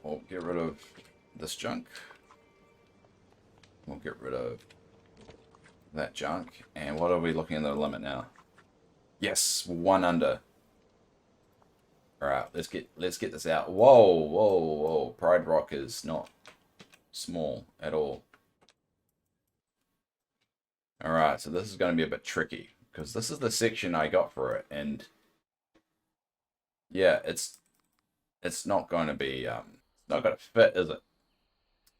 We'll get rid of this junk. We'll get rid of that junk. And what are we looking at the limit now? Yes, 1 under. Alright, let's get this out. Whoa, whoa, whoa. Pride Rock is not small at all. Alright, so this is going to be a bit tricky. Because this is the section I got for it. And yeah, it's not going to be, not going to fit, is it?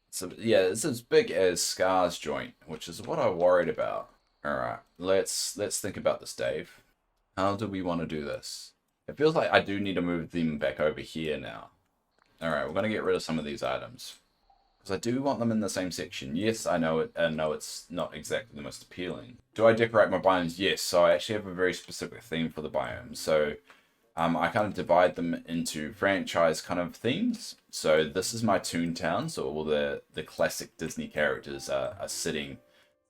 So yeah, it's as big as Scar's joint, which is what I worried about. Alright, let's think about this, Dave. How do we want to do this? It feels like I do need to move them back over here now. Alright, we're going to get rid of some of these items. Because I do want them in the same section. Yes, I know it's not exactly the most appealing. Do I decorate my biomes? Yes, so I actually have a very specific theme for the biomes. So I kind of divide them into franchise kind of themes. So this is my Toontown, so all the classic Disney characters are sitting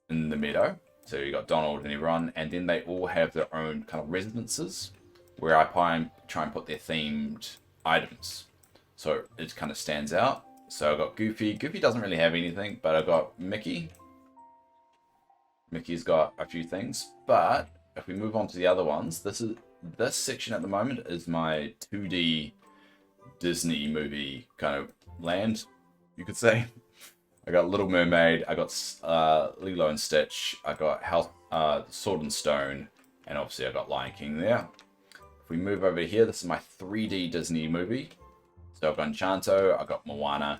in the meadow. So you got Donald and everyone, and then they all have their own kind of residences where I try and put their themed items. So it kind of stands out. So I got Goofy. Goofy doesn't really have anything, but I got Mickey. Mickey's got a few things, but if we move on to the other ones, this section at the moment is my 2D Disney movie kind of land, you could say. I got Little Mermaid, I got Lilo and Stitch, I got Sword and Stone, and obviously I got Lion King there. If we move over here, this is my 3D Disney movie. So I've got Enchanto, I've got Moana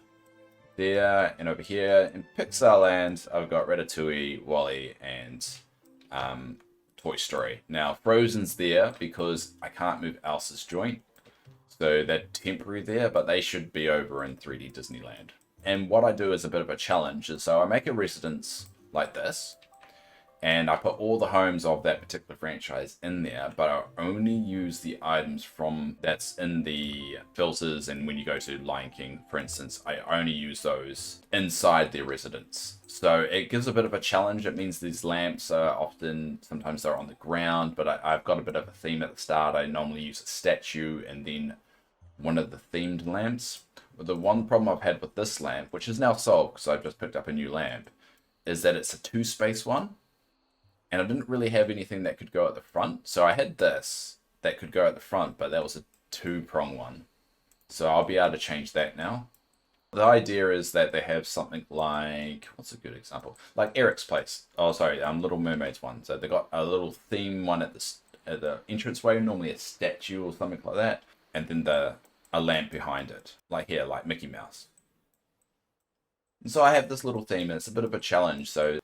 there, and over here in Pixar Land, I've got Ratatouille, WALL-E, and Toy Story. Now, Frozen's there because I can't move Elsa's joint. So they're temporary there, but they should be over in 3D Disneyland. And what I do is a bit of a challenge. So I make a residence like this, and I put all the homes of that particular franchise in there, but I only use the items from that's in the filters. And when you go to Lion King, for instance, I only use those inside their residence. So it gives a bit of a challenge. It means these lamps are sometimes they're on the ground, but I've got a bit of a theme at the start. I normally use a statue and then one of the themed lamps. The one problem I've had with this lamp, which is now solved because I've just picked up a new lamp, is that it's a 2-space one. And I didn't really have anything that could go at the front. So I had this that could go at the front, but that was a 2-prong one. So I'll be able to change that now. The idea is that they have something like, what's a good example? Like Eric's place. Oh, sorry, Little Mermaid's one. So they got a little theme one at the entranceway, normally a statue or something like that. And then a lamp behind it. Like here, like Mickey Mouse. And so I have this little theme, and it's a bit of a challenge. So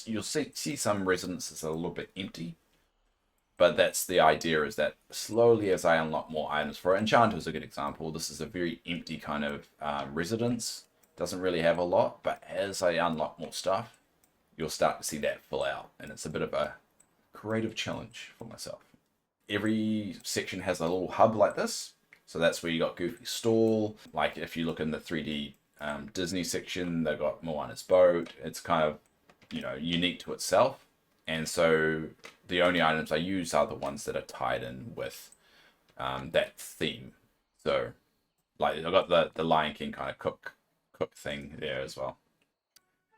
you'll see some residences are a little bit empty. But that's the idea, is that slowly as I unlock more items for it. Enchanto is a good example. This is a very empty kind of residence. Doesn't really have a lot. But as I unlock more stuff, you'll start to see that fill out. And it's a bit of a creative challenge for myself. Every section has a little hub like this. So that's where you got Goofy's stall. Like if you look in the 3D Disney section, they've got Moana's boat. It's kind of, unique to itself. And so the only items I use are the ones that are tied in with that theme. So like I've got the Lion King kind of cook thing there as well.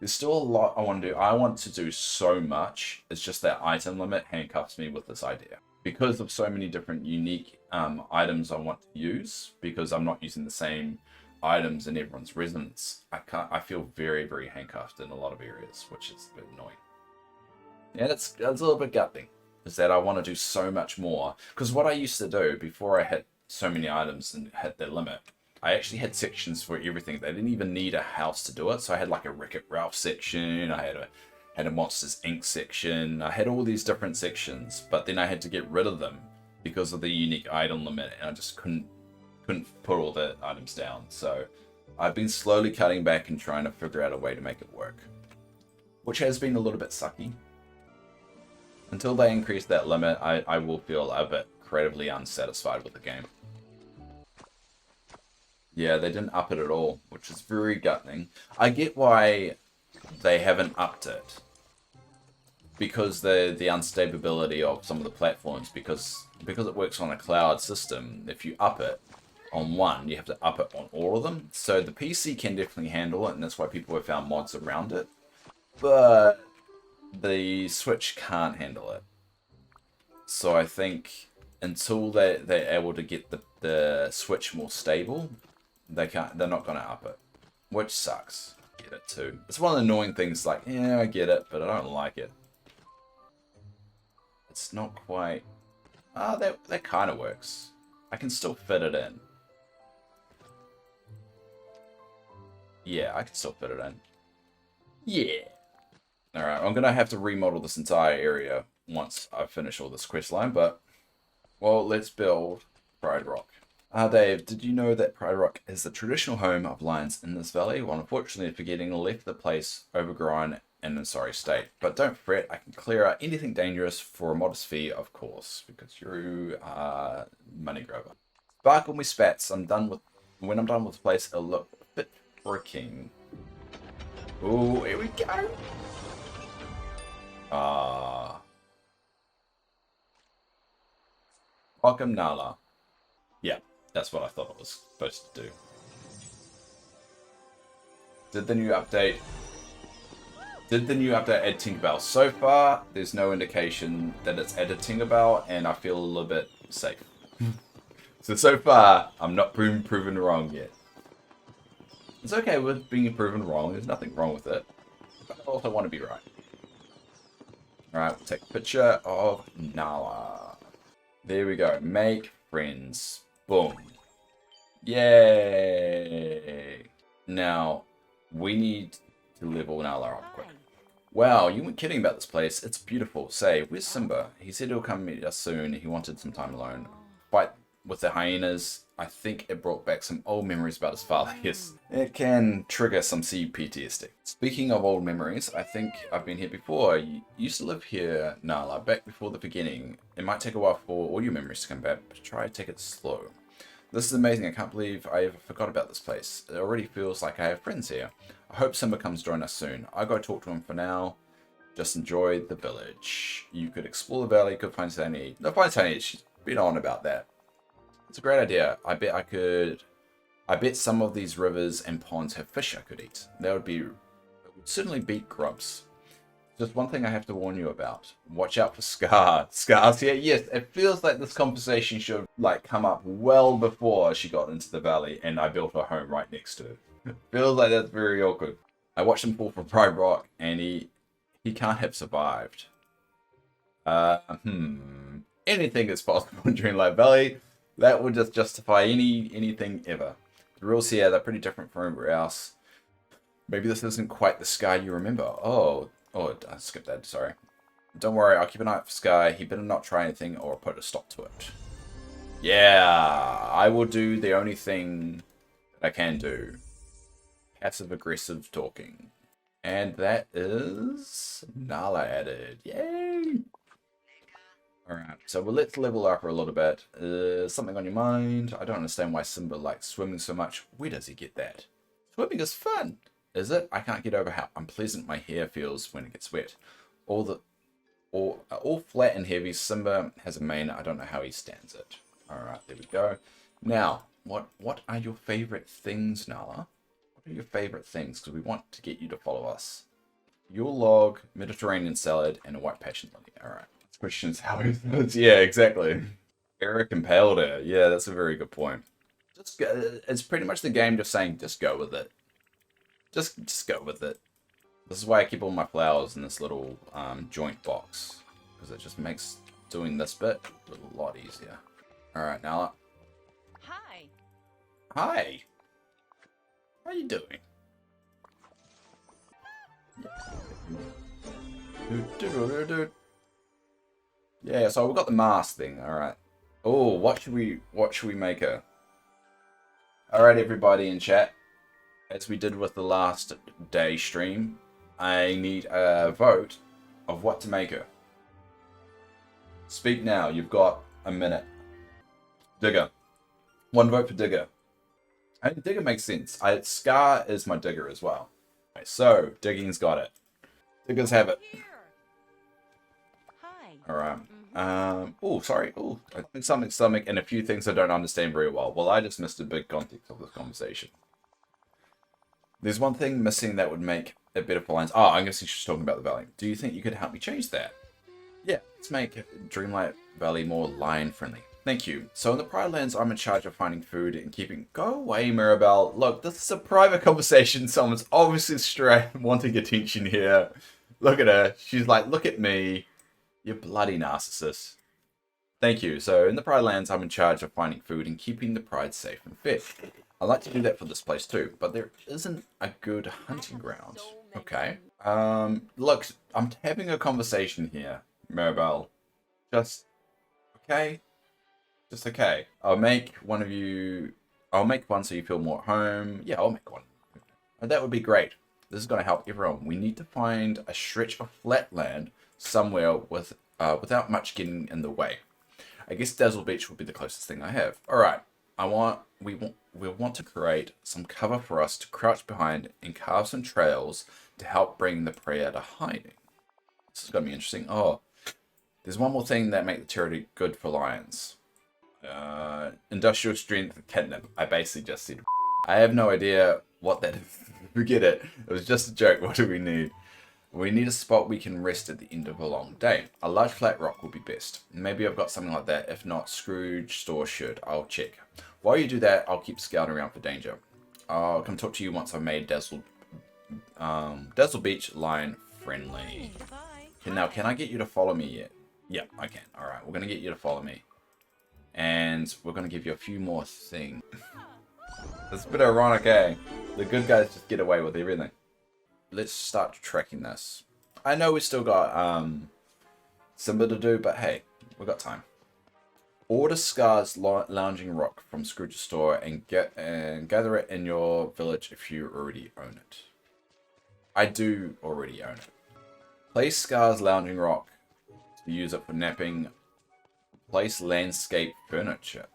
There's still a lot I want to do. I want to do so much. It's just that item limit handcuffs me with this idea. Because of so many different unique items I want to use, because I'm not using the same items in everyone's residence, I feel very, very handcuffed in a lot of areas, which is a bit annoying. Yeah, that's a little bit gutting, is that I want to do so much more. Because what I used to do before I hit so many items and hit their limit, I actually had sections for everything. They didn't even need a house to do it. So I had like a Wreck-It Ralph section, I had a Monsters Inc. section, I had all these different sections, but then I had to get rid of them because of the unique item limit, and I just couldn't put all the items down. So I've been slowly cutting back and trying to figure out a way to make it work, which has been a little bit sucky. Until they increase that limit, I will feel a bit creatively unsatisfied with the game. Yeah, they didn't up it at all, which is very gutting. I get why they haven't upped it, because the unstability of some of the platforms, because it works on a cloud system. If you up it, on one, you have to up it on all of them. So the PC can definitely handle it, and that's why people have found mods around it. But the Switch can't handle it. So I think until they're able to get the Switch more stable, they're not gonna up it. Which sucks. Get it too. It's one of the annoying things, like, yeah, I get it, but I don't like it. It's not quite... Ah, that kind of works. I can still fit it in. Yeah, I can still fit it in. Yeah. Alright, I'm gonna have to remodel this entire area once I finish all this quest line, but... Well, let's build Pride Rock. Dave, did you know that Pride Rock is the traditional home of lions in this valley? Well, unfortunately for getting left the place overgrown and in sorry state. But don't fret, I can clear out anything dangerous for a modest fee, of course, because you are money grabber. Sparkle me spats. When I'm done with the place, it'll look fit for a king. Ooh, here we go. Welcome, Nala. Yeah, that's what I thought it was supposed to do. Did the new update add Tinkerbell? So far, there's no indication that it's added Tinkerbell, and I feel a little bit safe. So far, I'm not proven wrong yet. It's okay with being proven wrong. There's nothing wrong with it. But I also want to be right. Alright, we'll take a picture of Nala. There we go. Make friends. Boom. Yay! Now, we need to level Nala up quick. Wow, you weren't kidding about this place. It's beautiful. Say, where's Simba? He said he'll come meet us soon. He wanted some time alone. Fight with the hyenas. I think it brought back some old memories about his father. Yes, it can trigger some CPTSD. Speaking of old memories, I think I've been here before. You used to live here, Nala, back before the beginning. It might take a while for all your memories to come back, but try to take it slow. This is amazing. I can't believe I ever forgot about this place. It already feels like I have friends here. I hope Simba comes join us soon. I'll go talk to him for now. Just enjoy the village. You could explore the valley, could find something to eat. No, find something to eat. She's been on about that. It's a great idea. I bet some of these rivers and ponds have fish I could eat. It would certainly beat grubs. Just one thing I have to warn you about. Watch out for Scars here. Yes, it feels like this conversation should have come up well before she got into the valley and I built her home right next to it. Feels like that's very awkward. I watched him fall from Pride Rock and he can't have survived. Anything is possible in Dreamlight Valley. That would just justify anything ever. The rules here, they're pretty different from everywhere else. Maybe this isn't quite the Sky you remember. Oh, I skipped that, sorry. Don't worry, I'll keep an eye out for Sky. He better not try anything or put a stop to it. Yeah, I will do the only thing that I can do. Passive-aggressive talking. And that is Nala added. Yay! Alright, so let's level up her a little bit. Something on your mind? I don't understand why Simba likes swimming so much. Where does he get that? Swimming is fun! Is it? I can't get over how unpleasant my hair feels when it gets wet. All flat and heavy. Simba has a mane. I don't know how he stands it. Alright, there we go. Now, what are your favourite things, Nala? What are your favourite things? Because we want to get you to follow us. Your log, Mediterranean salad, and a white passion lily. Alright. Questions how he feels. Yeah, exactly. Eric impaled her. Yeah, that's a very good point. It's pretty much the game just saying, just go with it. Just go with it. This is why I keep all my flowers in this little joint box. Because it just makes doing this bit a lot easier. Alright, Nala. Hi. Hi. How you doing? Yeah, so we've got the mask thing, alright. Oh, what should we make her? Alright, everybody in chat. As we did with the last day stream, I need a vote of what to make her. Speak now, you've got a minute. Digger. One vote for Digger. I think Digger makes sense. Scar is my Digger as well. Okay, so, Digging's got it. Diggers have it. Hi. Alright. Oh, sorry. Oh, I think something stomach and a few things I don't understand very well. Well, I just missed a big context of this conversation. There's one thing missing that would make a better for lines. Oh, I'm guessing she's talking about the valley. Do you think you could help me change that? Yeah, let's make Dreamlight Valley more lion friendly. Thank you. So in the Pride Lands, I'm in charge of finding food and keeping... Go away, Mirabelle. Look, this is a private conversation. Someone's obviously wanting attention here. Look at her. She's like, look at me. You bloody narcissist. Thank you. So in the Pride Lands, I'm in charge of finding food and keeping the Pride safe and fed. I like to do that for this place too, but there isn't a good hunting ground. Okay. Look, I'm having a conversation here, Mirabelle. Just okay. Just okay. I'll make one so you feel more at home. Yeah, I'll make one. And that would be great. This is going to help everyone. We need to find a stretch of flat land somewhere without much getting in the way. I guess Dazzle Beach would be the closest thing I have. All right. We want to create some cover for us to crouch behind and carve some trails to help bring the prey out of hiding. This is going to be interesting. Oh, there's one more thing that make the territory good for lions. Industrial strength catnip. I basically just said. I have no idea what that is. Forget it. It was just a joke. What do we need? We need a spot we can rest at the end of a long day. A large flat rock will be best. Maybe I've got something like that. If not, Scrooge store should. I'll check. While you do that, I'll keep scouting around for danger. I'll come talk to you once I've made Dazzle Beach lion friendly. Okay, now, can I get you to follow me yet? Yeah, I can. All right, we're going to get you to follow me. And we're going to give you a few more things. It's a bit ironic, eh? The good guys just get away with everything. Let's start tracking this. I know we still got Simba to do, but hey, we got time. Order Scar's Lounging Rock from Scrooge's store and gather it in your village if you already own it. I do already own it. Place Scar's Lounging Rock to use it for napping. Place landscaping furniture.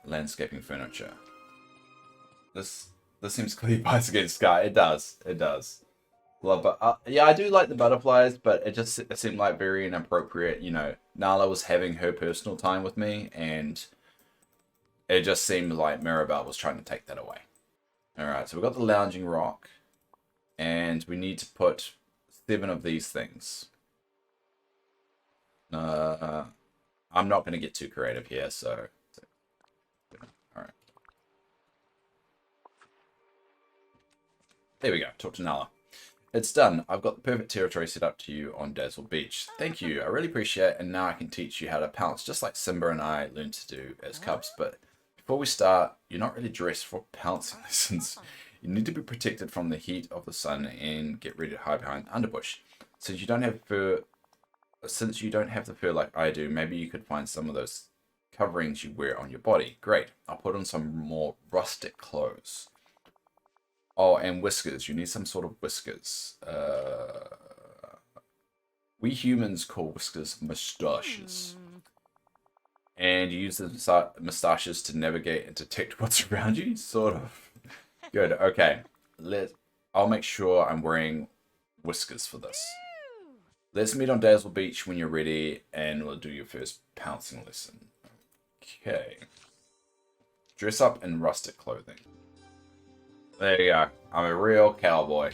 This seems clear bias against Scar. It does. Well, but yeah, I do like the butterflies, but it seemed like very inappropriate. You know, Nala was having her personal time with me, and it just seemed like Mirabelle was trying to take that away. All right, so we've got the Lounging Rock, and we need to put 7 of these things. I'm not going to get too creative here, so all right. There we go. Talk to Nala. It's done. I've got the perfect territory set up to you on Dazzle Beach. Thank you. I really appreciate it. And now I can teach you how to pounce, just like Simba and I learned to do as cubs. But before we start, you're not really dressed for pouncing lessons. You need to be protected from the heat of the sun and get ready to hide behind the underbush. Since you don't have the fur like I do, maybe you could find some of those coverings you wear on your body. Great. I'll put on some more rustic clothes. Oh, and whiskers. You need some sort of whiskers. We humans call whiskers moustaches. And you use the moustaches to navigate and detect what's around you? Sort of. Good. Okay. I'll make sure I'm wearing whiskers for this. Let's meet on Dazzle Beach when you're ready, and we'll do your first pouncing lesson. Okay. Dress up in rustic clothing. There you go. I'm a real cowboy.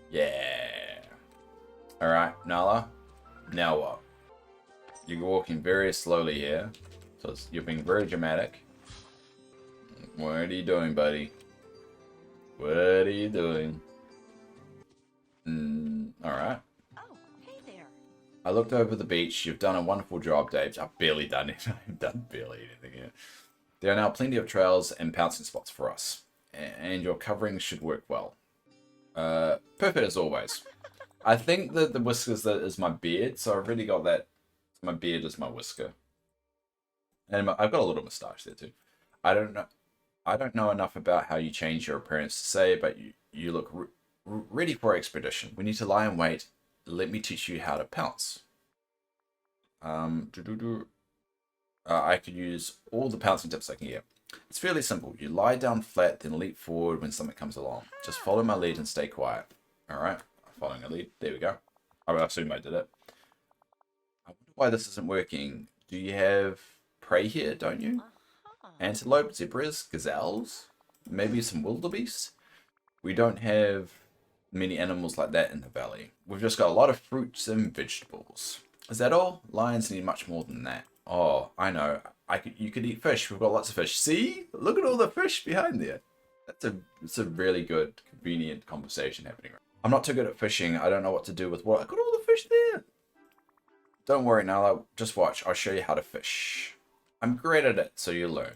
Yeah. Alright, Nala. Now what? You're walking very slowly here. So you're being very dramatic. What are you doing, buddy? What are you doing? Alright. Oh, hey there. I looked over the beach. You've done a wonderful job, Dave. I've barely done anything. I've done barely anything here. There are now plenty of trails and pouncing spots for us. And your covering should work well. Perfect as always. I think that the whiskers that is my beard, so I've really got that. My beard is my whisker. And I've got a little moustache there too. I don't know enough about how you change your appearance to say, but you look ready for expedition. We need to lie in wait. Let me teach you how to pounce. I could use all the pouncing tips I can get. It's fairly simple. You lie down flat, then leap forward when something comes along. Just follow my lead and stay quiet. Alright, following a lead. There we go. I assume I did it. I wonder why this isn't working. Do you have prey here, don't you? Antelope, zebras, gazelles, maybe some wildebeest? We don't have many animals like that in the valley. We've just got a lot of fruits and vegetables. Is that all? Lions need much more than that. Oh, I know. You could eat fish. We've got lots of fish. See? Look at all the fish behind there. It's a really good, convenient conversation happening. I'm not too good at fishing. I don't know what to do with what. I got all the fish there. Don't worry, Nala. Just watch. I'll show you how to fish. I'm great at it, so you learn.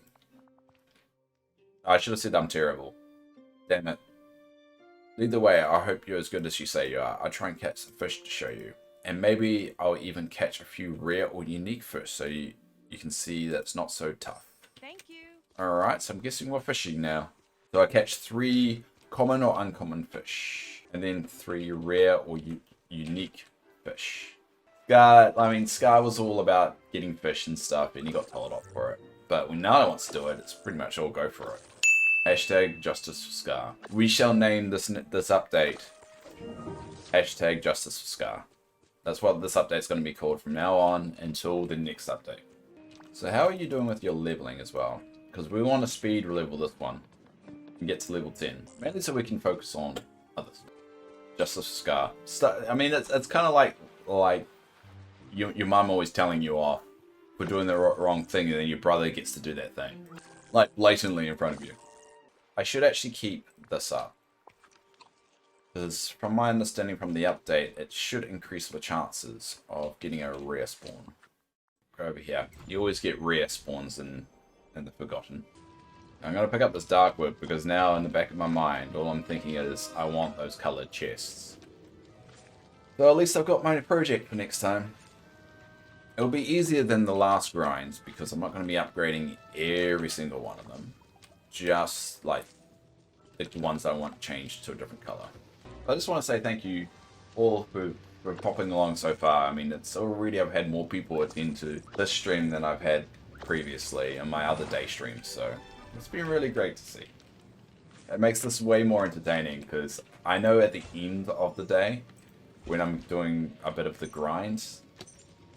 I should have said I'm terrible. Damn it. Either way, I hope you're as good as you say you are. I'll try and catch some fish to show you. And maybe I'll even catch a few rare or unique fish so you can see that's not so tough. Thank you. Alright, so I'm guessing we're fishing now. So I catch 3 common or uncommon fish. And then 3 rare or unique fish. Scar was all about getting fish and stuff, and he got told off for it. But when Nala wants to do it, it's pretty much all go for it. Hashtag justice for Scar. We shall name this update hashtag justice for Scar. That's what this update's going to be called from now on until the next update. So how are you doing with your leveling as well? Because we want to speed level this one and get to level 10. Mainly so we can focus on others. Justice for Scar. I mean, it's kind of like your mum always telling you off for doing the wrong thing, and then your brother gets to do that thing. Like, blatantly in front of you. I should actually keep this up. Because from my understanding from the update, it should increase the chances of getting a rare spawn. Go over here. You always get rare spawns in the Forgotten. I'm going to pick up this Darkwood because now in the back of my mind, all I'm thinking is I want those coloured chests. So at least I've got my project for next time. It'll be easier than the last grinds because I'm not going to be upgrading every single one of them. Just like the ones I want changed to a different colour. I just want to say thank you all for popping along so far. I mean, it's already, I've had more people attend to this stream than I've had previously and my other day streams, so it's been really great to see. It makes this way more entertaining because I know at the end of the day, when I'm doing a bit of the grinds,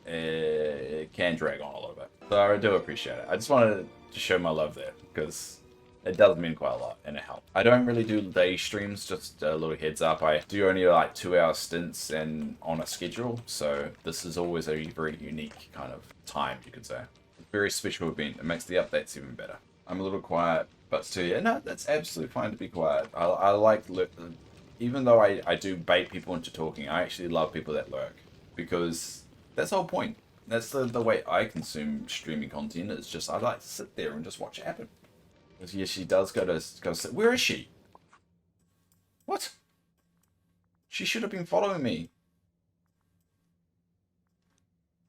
it can drag on a little bit. So I do appreciate it. I just wanted to show my love there because it does mean quite a lot and it helps. I don't really do day streams, just a little heads up. I do only like 2-hour stints and on a schedule, so this is always a very unique kind of time, you could say. It's a very special event. It makes the updates even better. I'm a little quiet, but still, yeah, no, that's absolutely fine to be quiet. I like, even though I do bait people into talking, I actually love people that lurk because that's the whole point. That's the way I consume streaming content. It's just I like to sit there and just watch it happen. Yes, she does go to sit. Where is she? What? She should have been following me.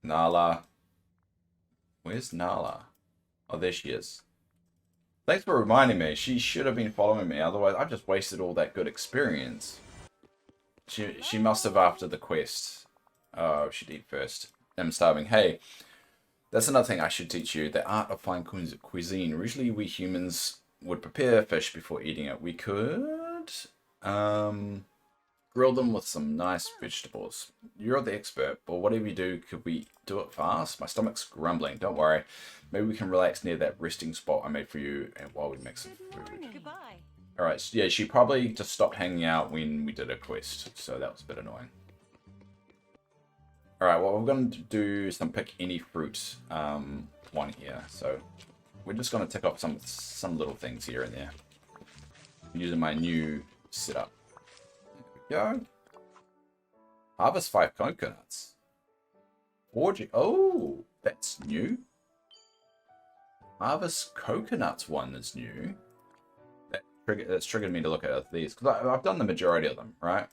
Nala. Where's Nala? Oh, there she is. Thanks for reminding me. She should have been following me. Otherwise, I've just wasted all that good experience. She must have after the quest. Oh, she'd eat first. I'm starving. Hey. That's another thing I should teach you, the art of fine cuisine. Usually we humans would prepare fish before eating it. We could grill them with some nice vegetables. You're the expert, but whatever you do, could we do it fast? My stomach's grumbling, don't worry. Maybe we can relax near that resting spot I made for you and while we make some food. Goodbye. Alright, so yeah, she probably just stopped hanging out when we did a quest, so that was a bit annoying. Alright, well, we're going to do some pick any fruit one here. So we're just going to tick off some little things here and there. Using my new setup. There we go. Harvest 5 coconuts. Foraging. Oh, that's new. Harvest coconuts one is new. That's triggered me to look at these. Because I've done the majority of them, right?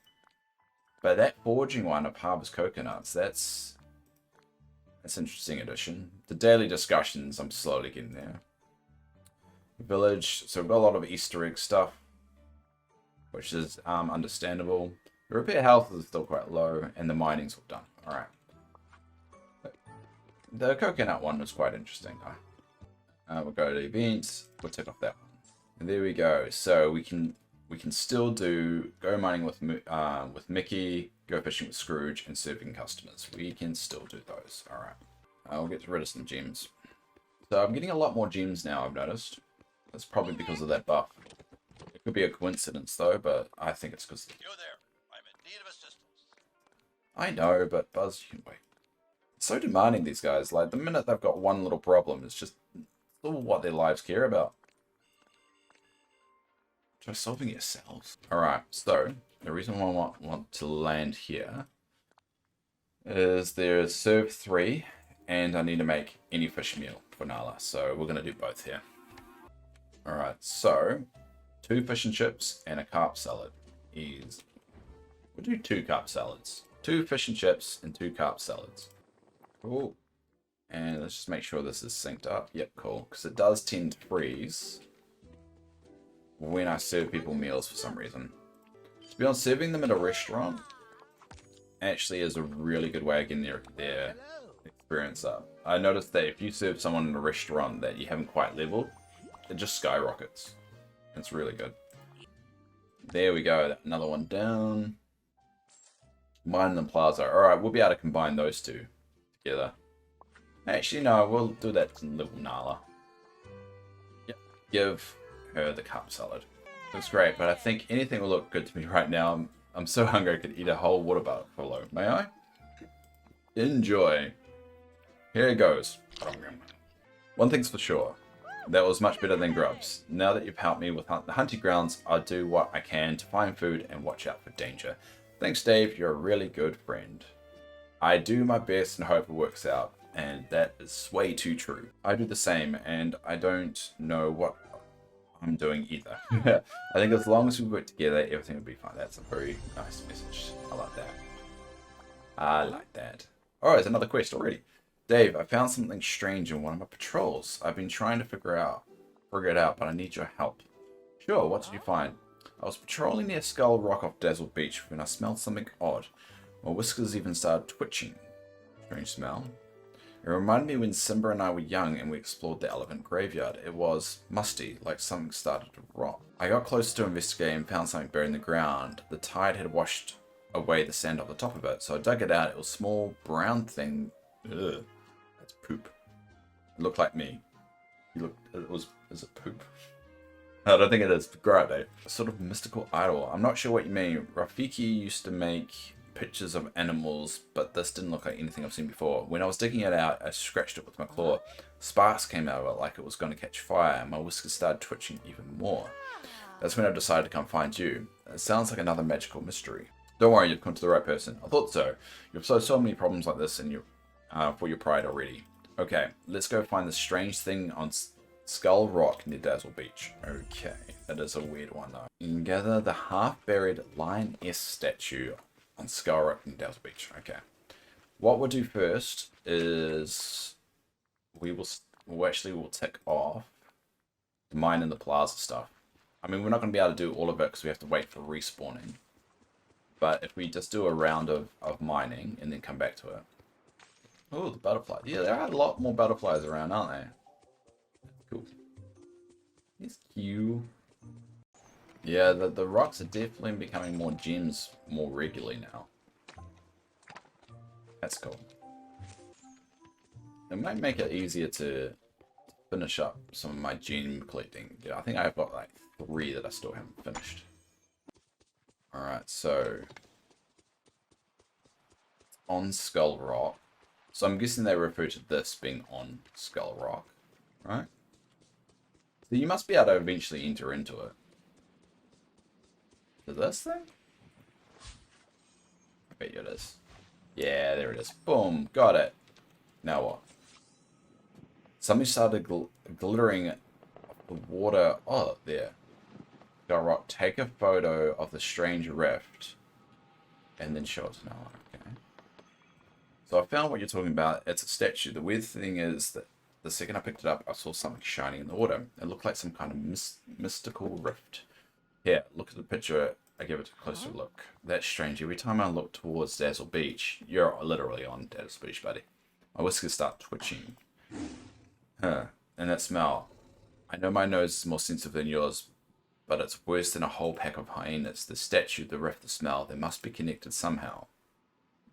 But that foraging one of harvest coconuts, that's an interesting addition. The daily discussions, I'm slowly getting there. Village, so we've got a lot of Easter egg stuff, which is understandable. The repair health is still quite low, and the mining's all done. Alright. The coconut one was quite interesting though. We'll go to events, we'll tick off that one. And there we go. So we can still do go mining with Mickey, go fishing with Scrooge, and serving customers. We can still do those. Alright. I'll get rid of some gems. So I'm getting a lot more gems now, I've noticed. That's probably because of that buff. It could be a coincidence though, but I think it's because... You there. I'm in need of assistance. I know, but Buzz, you can wait. So demanding, these guys. Like, the minute they've got one little problem, it's just all what their lives care about. Try solving it yourselves. Alright, so the reason why I want to land here is there's serve 3, and I need to make any fish meal for Nala. So we're going to do both here. Alright, so 2 fish and chips and a carp salad is... We'll do 2 carp salads. 2 fish and chips and 2 carp salads. Cool. And let's just make sure this is synced up. Yep, cool. Because it does tend to freeze when I serve people meals for some reason. To be honest, serving them at a restaurant actually is a really good way of getting their experience up. I noticed that if you serve someone in a restaurant that you haven't quite leveled, it just skyrockets. It's really good. There we go. Another one down. Mine and Plaza. Alright, we'll be able to combine those 2 together. Actually, no, we'll do that to little Nala. Yep. Give her the carp salad. Looks great, but I think anything will look good to me right now. I'm so hungry I could eat a whole water buffalo. May I? Enjoy. Here it goes. One thing's for sure. That was much better than grubs. Now that you've helped me with the hunting grounds, I'll do what I can to find food and watch out for danger. Thanks, Dave. You're a really good friend. I do my best and hope it works out. And that is way too true. I do the same, and I don't know what I'm doing either. I think as long as we work together, everything will be fine. That's a very nice message. I like that. I like that. Alright, there's another quest already. Dave, I found something strange in one of my patrols. I've been trying to figure it out, but I need your help. Sure, what did you find? I was patrolling near Skull Rock off Dazzle Beach when I smelled something odd. My whiskers even started twitching. Strange smell. It reminded me when Simba and I were young and we explored the elephant graveyard. It was musty, like something started to rot. I got closer to investigate and found something buried in the ground. The tide had washed away the sand off the top of it, so I dug it out. It was a small brown thing. Ugh, that's poop. It looked like me. Is it poop? I don't think it is. Great, Dave. A sort of mystical idol. I'm not sure what you mean. Rafiki used to make pictures of animals, but this didn't look like anything I've seen before. When I was digging it out, I scratched it with my claw. Sparks came out of it like it was going to catch fire, and my whiskers started twitching even more. That's when I decided to come find you. It sounds like another magical mystery. Don't worry, you've come to the right person. I thought so. You've solved so many problems like this in for your pride already. Okay, let's go find this strange thing on Skull Rock near Dazzle Beach. Okay, that is a weird one though. You can gather the half-buried lioness statue on Skull Rock near Dazzle Beach. Okay. What we'll do first is we'll tick off the mine and the plaza stuff. I mean, we're not going to be able to do all of it because we have to wait for respawning. But if we just do a round of mining and then come back to it. Oh, the butterfly. Yeah, there are a lot more butterflies around, aren't they? Cool. It's cute. Yeah, the rocks are definitely becoming more gems more regularly now. That's cool. It might make it easier to finish up some of my gem collecting. Yeah, I think I've got like 3 that I still haven't finished. Alright, so on Skull Rock. So I'm guessing they refer to this being on Skull Rock, right? So you must be able to eventually enter into it. To this thing? I bet you it is. Yeah, there it is. Boom, got it. Now what? Something started glittering the water. Oh, there. Skull Rock, take a photo of the strange rift and then show it to Noah. Okay. So I found what you're talking about. It's a statue. The weird thing is that the second I picked it up, I saw something shining in the water. It looked like some kind of mystical rift. Here, look at the picture. I give it a closer look. That's strange. Every time I look towards Dazzle Beach, you're literally on Dazzle Beach, buddy. My whiskers start twitching. Huh. And that smell. I know my nose is more sensitive than yours, but it's worse than a whole pack of hyenas. The statue, the rift, the smell, they must be connected somehow.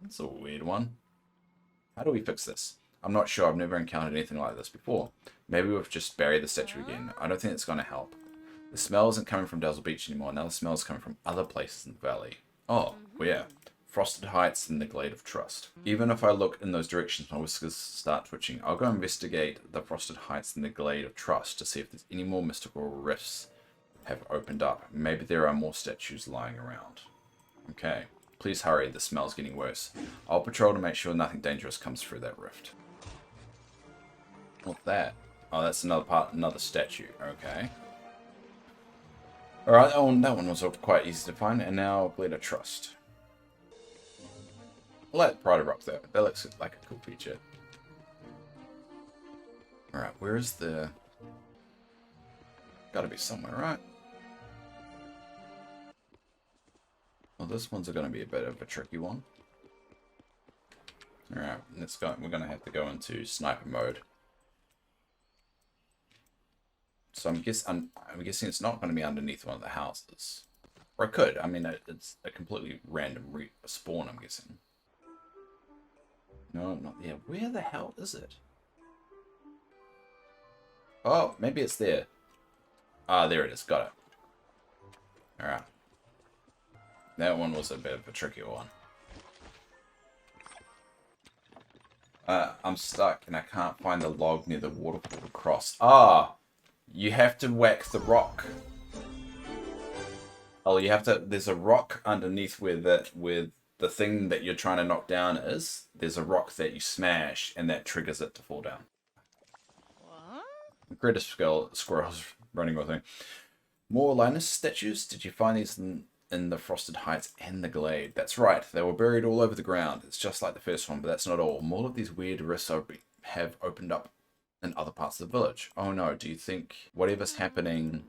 That's a weird one. How do we fix this? I'm not sure. I've never encountered anything like this before. Maybe we've just buried the statue again. I don't think it's going to help. The smell isn't coming from Dazzle Beach anymore. Now the smell is coming from other places in the valley. Oh, well, yeah. Frosted Heights and the Glade of Trust. Even if I look in those directions, my whiskers start twitching. I'll go investigate the Frosted Heights and the Glade of Trust to see if there's any more mystical rifts have opened up. Maybe there are more statues lying around. Okay. Please hurry, the smell's getting worse. I'll patrol to make sure nothing dangerous comes through that rift. What's that? Oh, that's another statue. Okay. Alright, that one was quite easy to find, and now Glade of Trust. I like Pride of Rock there. That looks like a cool feature. Alright, where is the... Gotta be somewhere, right? Well, this one's going to be a bit of a tricky one. Alright, let's go. We're going to have to go into sniper mode. So I'm guessing it's not going to be underneath one of the houses. Or it could. I mean, it's a completely random spawn, I'm guessing. No, not there. Where the hell is it? Oh, maybe it's there. Ah, there it is. Got it. Alright. That one was a bit of a trickier one. I'm stuck and I can't find the log near the waterfall to cross. Ah! You have to whack the rock. Oh, you have to... There's a rock underneath where the thing that you're trying to knock down is. There's a rock that you smash and that triggers it to fall down. What? Greatest squirrels running with me. More Linus statues? Did you find these in the Frosted Heights and the Glade? That's right. They were buried all over the ground. It's just like the first one, but that's not all. More of these weird rifts have opened up in other parts of the village. Oh no, do you think whatever's happening,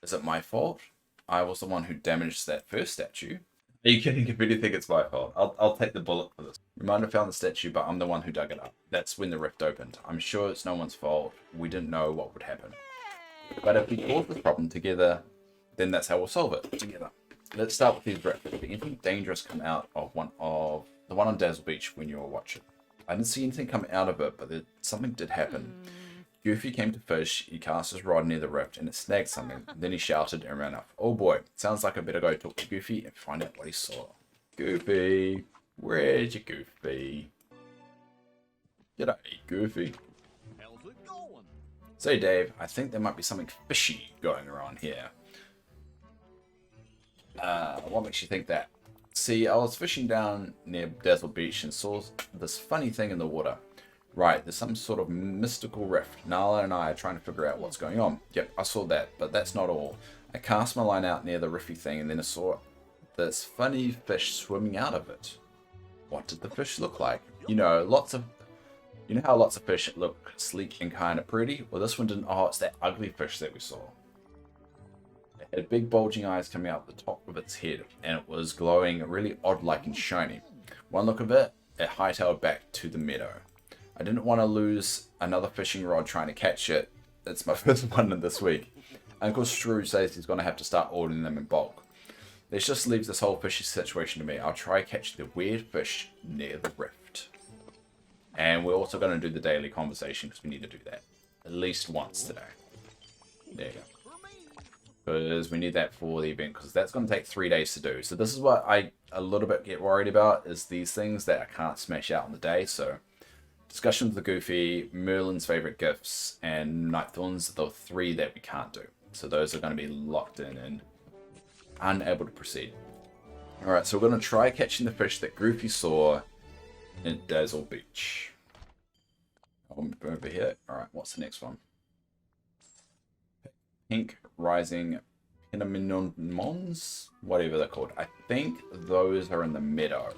is it my fault? I was the one who damaged that first statue. Are you kidding? If you think it's my fault, I'll take the bullet for this. We might have found the statue, but I'm the one who dug it up. That's when the rift opened. I'm sure it's no one's fault. We didn't know what would happen. But if we cause this problem together, then that's how we'll solve it together. Let's start with these rifts. Did anything dangerous come out of the one on Dazzle Beach when you were watching? I didn't see anything come out of it, but something did happen. Goofy came to fish, he cast his rod near the rift, and it snagged something. Then he shouted and ran off. Oh boy, sounds like I better go talk to Goofy and find out what he saw. Goofy, where'd you Goofy? G'day, Goofy. How's it going? Say, Dave, I think there might be something fishy going around here. What makes you think that? See, I was fishing down near Dazzle Beach and saw this funny thing in the water. Right, there's some sort of mystical rift. Nala and I are trying to figure out what's going on. Yep, I saw that, but that's not all. I cast my line out near the riffy thing and then I saw this funny fish swimming out of it. What did the fish look like? You know how lots of fish look sleek and kind of pretty? Well, this one didn't. Oh, it's that ugly fish that we saw. It had big bulging eyes coming out the top of its head, and it was glowing really odd-like and shiny. One look of it, it hightailed back to the meadow. I didn't want to lose another fishing rod trying to catch it. It's my first one this week. Uncle Shrew says he's going to have to start ordering them in bulk. Let's just leave this whole fishy situation to me. I'll try catch the weird fish near the rift. And we're also going to do the daily conversation because we need to do that at least once today. There you go. Because we need that for the event, because that's going to take 3 days to do. So this is what I a little bit get worried about, is these things that I can't smash out in the day. So discussions with the Goofy, Merlin's favorite gifts, and Nightthorns are the 3 that we can't do. So those are going to be locked in and unable to proceed. Alright, so we're going to try catching the fish that Goofy saw in Dazzle Beach. I'll move over here. Alright, what's the next one? Pink Rising Pinaminons, whatever they're called. I think those are in the meadow.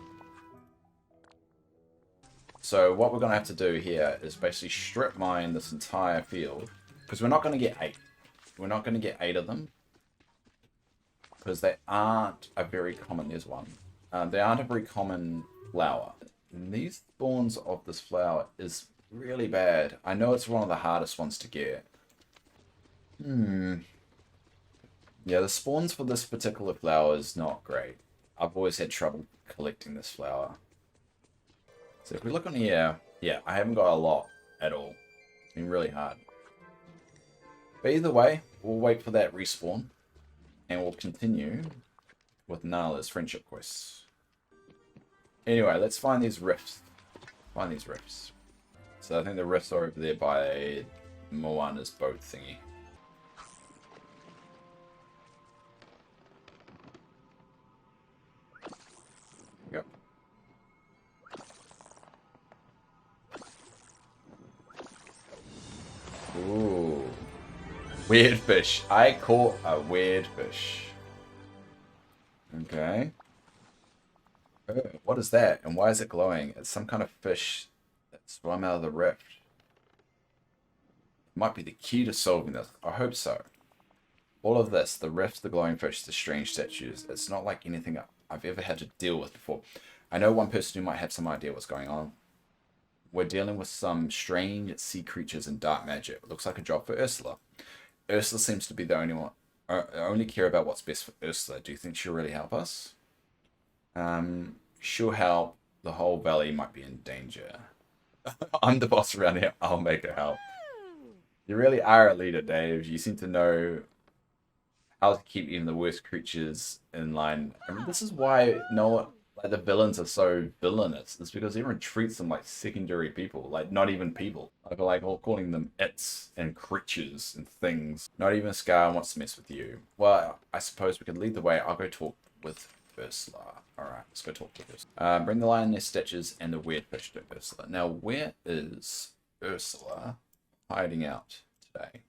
So what we're going to have to do here is basically strip mine this entire field, because we're not going to get 8. We're not going to get 8 of them, because they aren't a very common. There's one. They aren't a very common flower. And these spawns of this flower is really bad. I know it's one of the hardest ones to get. Yeah, the spawns for this particular flower is not great. I've always had trouble collecting this flower. So if we look on here, yeah, I haven't got a lot at all. It's been really hard. But either way, we'll wait for that respawn. And we'll continue with Nala's friendship quests. Anyway, let's find these rifts. Find these rifts. So I think the rifts are over there by Moana's boat thingy. Yep. Ooh. Weird fish. I caught a weird fish. Okay. Oh, what is that? And why is it glowing? It's some kind of fish that swam out of the rift. Might be the key to solving this. I hope so. All of this, the rift, the glowing fish, the strange statues, it's not like anything I've ever had to deal with before. I know one person who might have some idea what's going on. We're dealing with some strange sea creatures and dark magic. It looks like a job for Ursula. Ursula seems to be the only one. Only care about what's best for Ursula. Do you think she'll really help us? She'll help. The whole valley might be in danger. I'm the boss around here. I'll make her help. You really are a leader, Dave. You seem to know how to keep even the worst creatures in line. I mean, this is why like the villains are so villainous. It's because everyone treats them like secondary people, like not even people. I feel like all calling them its and creatures and things. Not even Scar wants to mess with you. Well, I suppose we could lead the way. I'll go talk with Ursula. Alright, let's go talk to Ursula. Bring the lioness statues and the weird fish to Ursula. Now, where is Ursula hiding out today?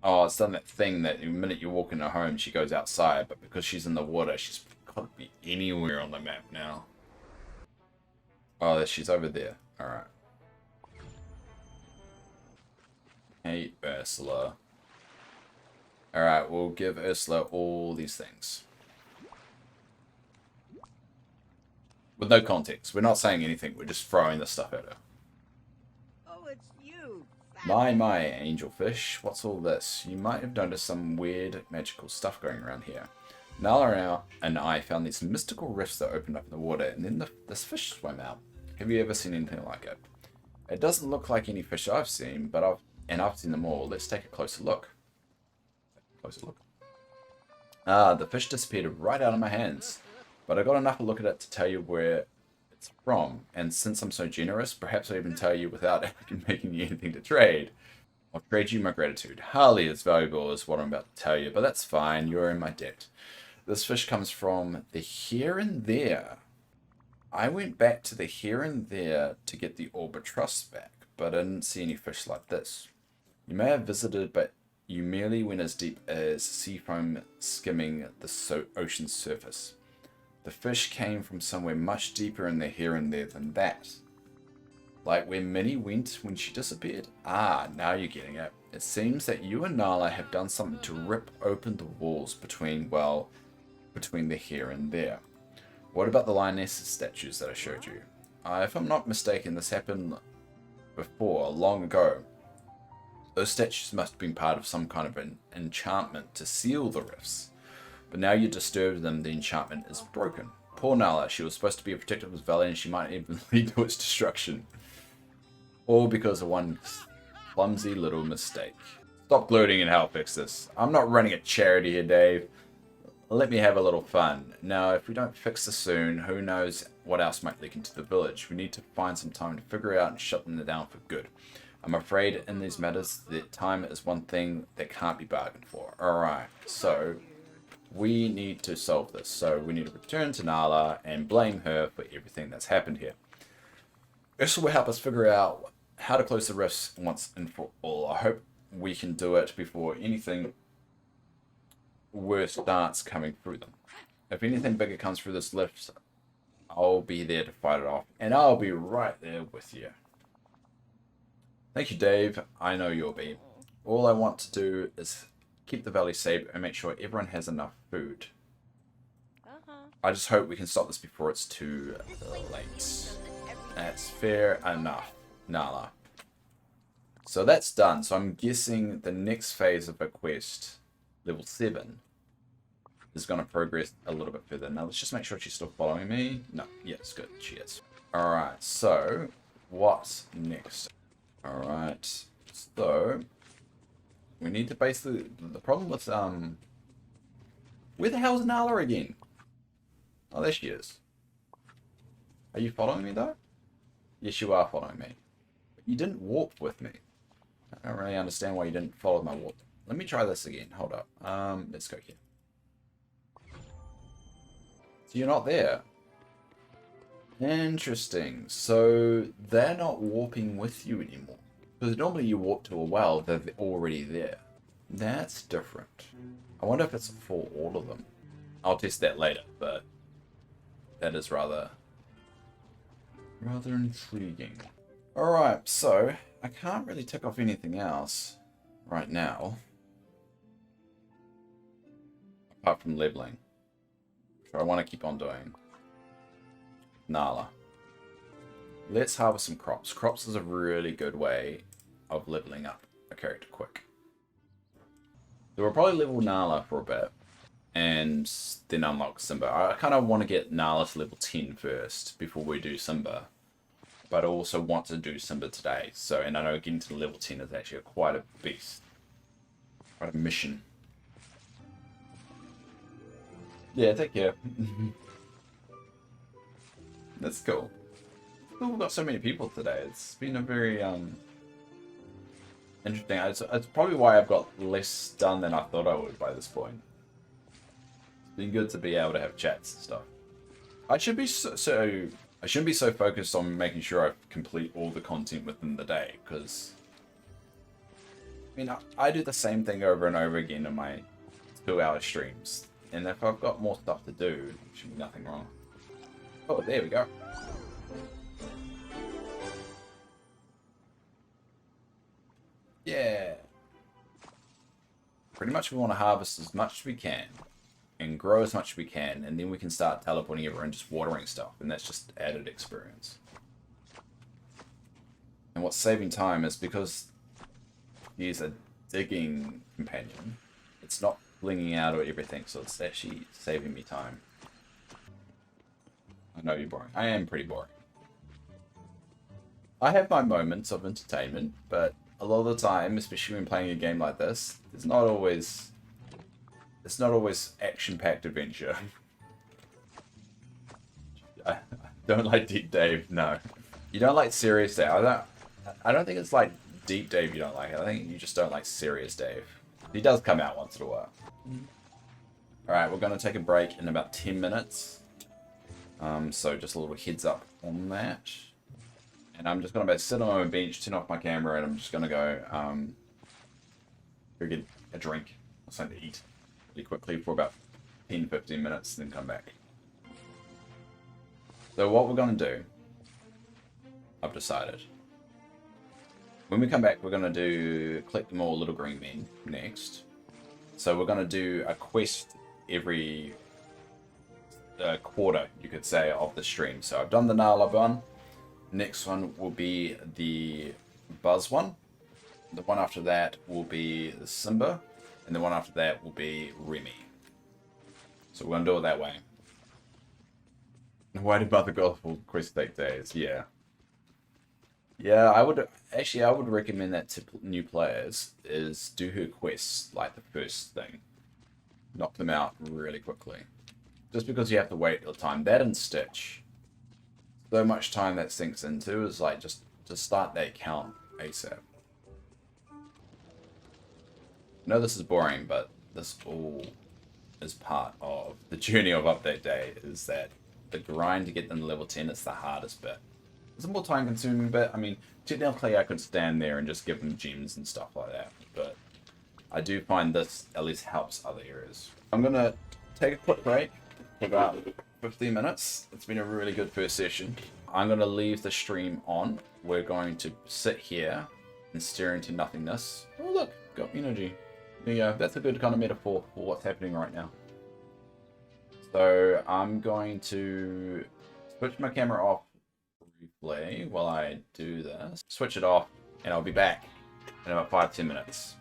Oh, it's done that thing that the minute you walk in her home, she goes outside, but because she's in the water, she's got to be anywhere on the map now. Oh, she's over there. Alright. Hey, Ursula. Alright, we'll give Ursula all these things. With no context. We're not saying anything, we're just throwing this stuff at her. Oh, it's you. My, angelfish. What's all this? You might have noticed some weird magical stuff going around here. Nala and I found these mystical rifts that opened up in the water, and then this fish swam out. Have you ever seen anything like it? It doesn't look like any fish I've seen, but I've seen them all. Let's take a closer look. Ah, the fish disappeared right out of my hands. But I got enough to look at it to tell you where it's from. And since I'm so generous, perhaps I'll even tell you without making you anything to trade. I'll trade you my gratitude. Hardly as valuable as what I'm about to tell you, but that's fine. You're in my debt. This fish comes from the Here and There. I went back to the Here and There to get the Albatross back, but I didn't see any fish like this. You may have visited, but you merely went as deep as sea foam skimming the ocean's surface. The fish came from somewhere much deeper in the Here and There than that. Like where Minnie went when she disappeared? Ah, now you're getting it. It seems that you and Nala have done something to rip open the walls between the Here and There. What about the lioness statues that I showed you? If I'm not mistaken, this happened before, long ago. Those statues must have been part of some kind of an enchantment to seal the rifts. But now you disturbed them, the enchantment is broken. Poor Nala, she was supposed to be a protector of this valley and she might even lead to its destruction. All because of one clumsy little mistake. Stop gloating and help fix this. I'm not running a charity here, Dave. Let me have a little fun. Now, if we don't fix this soon, who knows what else might leak into the village. We need to find some time to figure out and shut them down for good. I'm afraid in these matters, the time is one thing that can't be bargained for. Alright, so we need to solve this. So we need to return to Nala and blame her for everything that's happened here. Ursula will help us figure out how to close the rifts once and for all. I hope we can do it before anything worse starts coming through them. If anything bigger comes through this lift, I'll be there to fight it off. And I'll be right there with you. Thank you, Dave. I know you'll be. All I want to do is keep the valley safe and make sure everyone has enough food. I just hope we can stop this before it's too late. That's fair enough, Nala. So that's done. So I'm guessing the next phase of the quest, level 7, is going to progress a little bit further. Now let's just make sure she's still following me. No, yes, good, she is. Alright, so what's next? Alright, so we need to basically, the problem with, where the hell's Nala again? Oh, there she is. Are you following me though? Yes, you are following me. You didn't warp with me. I don't really understand why you didn't follow my warp. Let me try this again. Hold up. Let's go here. So you're not there. Interesting. So they're not warping with you anymore. Because normally you warp to a well, they're already there. That's different. I wonder if it's for all of them. I'll test that later, but that is rather intriguing. Alright, so I can't really tick off anything else right now. Apart from leveling. Which I want to keep on doing. Nala. Let's harvest some crops. Crops is a really good way of leveling up a character quick. So we'll probably level Nala for a bit. And then unlock Simba. I kind of want to get Nala to level 10 first before we do Simba. But I also want to do Simba today. So, and I know getting to level 10 is actually quite a beast. Quite a mission. Yeah, take care. That's cool. We've got so many people today. It's been a very interesting. It's probably why I've got less done than I thought I would by this point. It's been good to be able to have chats and stuff. I should be I shouldn't be so focused on making sure I complete all the content within the day, because I mean I do the same thing over and over again in my 2-hour streams, and if I've got more stuff to do, there should be nothing wrong. Oh, there we go. Yeah. Pretty much we want to harvest as much as we can and grow as much as we can, and then we can start teleporting everyone, just watering stuff, and that's just added experience. And what's saving time is because he's a digging companion, it's not flinging out or everything, so it's actually saving me time. I know you're boring. I am pretty boring. I have my moments of entertainment, but a lot of the time, especially when playing a game like this, it's not always action-packed adventure. I don't like Deep Dave, no. You don't like Serious Dave. I don't think it's like Deep Dave you don't like it. I think you just don't like Serious Dave. He does come out once in a while. Alright, we're going to take a break in about 10 minutes. So just a little heads up on that. And I'm just going to sit on my bench, turn off my camera, and I'm just going to go get a drink or something to eat really quickly for about 10-15 minutes, then come back. So what we're going to do, I've decided. When we come back, we're going to collect more little green men next. So we're going to do a quest every quarter, you could say, of the stream. So I've done the Nala one. Next one will be the Buzz one. The one after that will be the Simba. And the one after that will be Remy. So we're going to do it that way. Why did Mother Gospel quest take days? Yeah. Yeah, I would recommend that to new players, is do her quests like the first thing. Knock them out really quickly. Just because you have to wait a time. That and Stitch. So much time that sinks into is like just to start that count ASAP. I know this is boring, but this all is part of the journey of Update Day, is that the grind to get them to level 10 is the hardest bit. It's a more time consuming bit. I mean, technically I could stand there and just give them gems and stuff like that, but I do find this at least helps other areas. I'm going to take a quick break for about 15 minutes. It's been a really good first session. I'm going to leave the stream on. We're going to sit here and stare into nothingness. Oh look, got energy. There you go. That's a good kind of metaphor for what's happening right now. So I'm going to switch my camera off briefly while I do this. Switch it off and I'll be back in about 5-10 minutes.